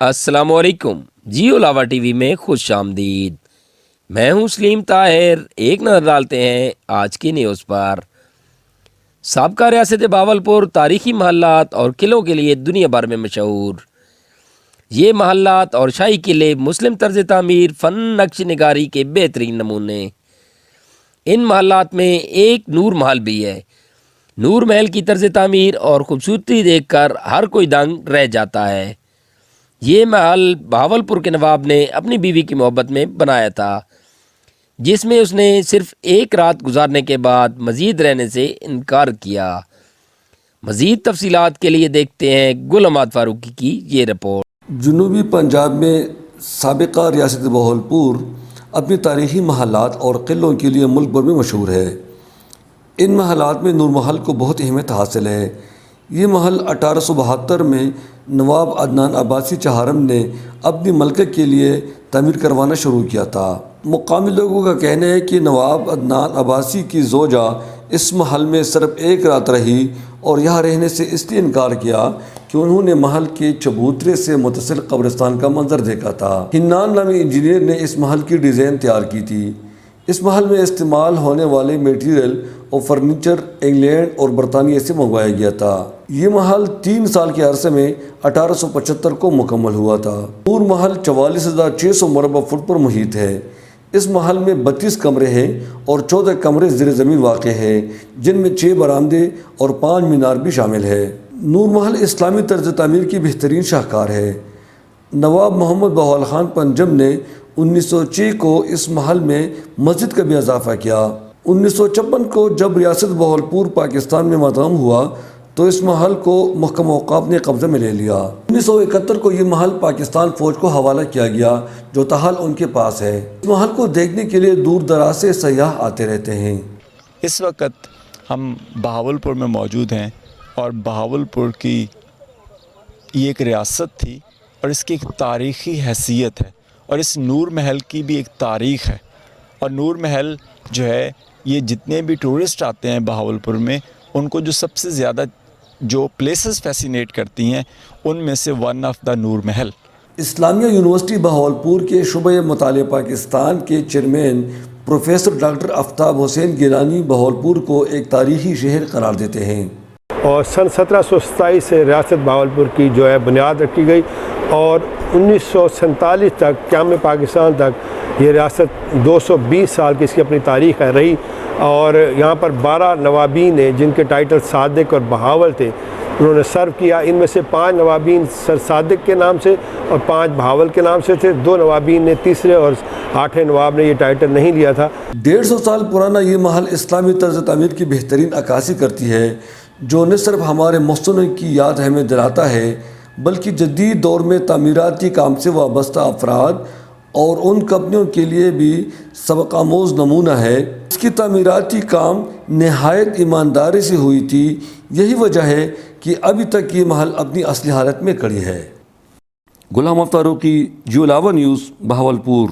अस्सलाम वालेकुम। जियो लावा टीवी में खुश आमदीद। मैं हूं सलीम ताहिर। एक नज़र डालते हैं आज की न्यूज़ पर। साबका रियासत बावलपुर तारीखी महल्लात और किलों के लिए दुनिया भर में मशहूर। ये महल्लात और शाही किले मुस्लिम तर्ज तामीर फ़न नक्श निगारी के बेहतरीन नमूने। इन महल्लात में एक नूर महल भी है। नूर महल की तर्ज तामीर और ख़ूबसूरती देखकर हर कोई दंग रह जाता है। ये महल बहावलपुर के नवाब ने अपनी बीवी की मोहब्बत में बनाया था, जिसमें उसने सिर्फ एक रात गुजारने के बाद मज़ीद रहने से इनकार किया। मज़ीद तफसीलात के लिए देखते हैं गुल अहमद फारूकी की ये रिपोर्ट। जनूबी पंजाब में साबिका रियासत बहावलपुर अपनी तारीख़ी महलात और क़िलों के लिए मुल्क भर में मशहूर है। इन महलात में नूर महल को बहुत अहमियत हासिल है। ये महल 1872 में नवाब अदनान अब्बासी चहारम ने अपनी मलके के लिए तमीर करवाना शुरू किया था। मुकामी लोगों का कहना है कि नवाब अदनान अब्बासी की ज़ोजा इस महल में सिर्फ एक रात रही और यहाँ रहने से इसलिए इनकार किया कि उन्होंने महल के चबूतरे से मुतसिल कब्रिस्तान का मंजर देखा था। हिन्नान नामी इंजीनियर ने इस महल की डिज़ाइन तैयार की थी। इस महल में इस्तेमाल होने वाले मटेरियल और फर्नीचर इंग्लैंड और बरतानिया से मंगवाया गया था। ये महल 3 साल के अरसे में 1875 को मुकम्मल हुआ था। नूर महल 44,600 मुरबा फुट पर मुहित है। इस महल में 32 कमरे हैं और 14 कमरे ज़ेर ज़मीन वाक़ हैं, जिनमें 6 बरामदे और 5 मीनार भी शामिल है। नूर महल इस्लामी तर्ज तामीर की बेहतरीन शाहकार है। नवाब मोहम्मद बहाउल खान पंजम ने 1906 को इस महल में मस्जिद का भी इजाफा किया। 1956 को जब रियासत बहावलपुर पाकिस्तान में मतम हुआ तो इस महल को महकमा औक़ाफ़ ने कब्ज़े में ले लिया। 1971 को ये महल पाकिस्तान फ़ौज को हवाला किया गया, जो ताहाल उनके पास है। इस महल को देखने के लिए दूर दराज से सयाह आते रहते हैं। इस वक्त हम बहावलपुर में मौजूद हैं और बहावलपुर की ये एक रियासत थी और इसकी एक तारीख़ी हैसियत है और इस नूर महल की भी एक तारीख़ है। और नूर महल जो है, ये जितने भी टूरिस्ट आते हैं बहावलपुर में, उनको जो सबसे ज़्यादा जो प्लेसेस फैसिनेट करती हैं उनमें से one of the Noor Mahal. Islamia university Bahawalpur के शुबे मुतालिया पाकिस्तान के chairman professor doctor Aftab Hussain Gilani Bahawalpur को एक तारीख़ी शहर करार देते हैं। और सन 1727 से रियासत बहावलपुर की जो है बुनियाद रखी गई और 1947 तक क़याम पाकिस्तान तक ये रियासत 220 साल की इसकी अपनी तारीख़ है रही। और यहाँ पर 12 नवाबीन ने जिनके टाइटल सादिक और बहावल थे, उन्होंने सर्व किया। इनमें से 5 नवाबीन सर सादिक के नाम से और 5 बहावल के नाम से थे। 2 नवाबीन ने, तीसरे और 8वें नवाब ने ये टाइटल नहीं लिया था। 150 साल पुराना ये महल इस्लामी तर्ज तामीर की बेहतरीन अक्कासी करती है, जो न सिर्फ हमारे मुस्तनद की याद हमें दिलाता है, बल्कि जदीद दौर में तामीराती काम से वाबस्ता अफराद और उन कंपनियों के लिए भी सबक आमोज़ नमूना है। इसकी तामीराती काम नहायत ईमानदारी से हुई थी। यही वजह है कि अभी तक ये महल अपनी असली हालत में खड़ी है। गुलाम फारूकी, जियो लावा न्यूज़, बहावलपुर।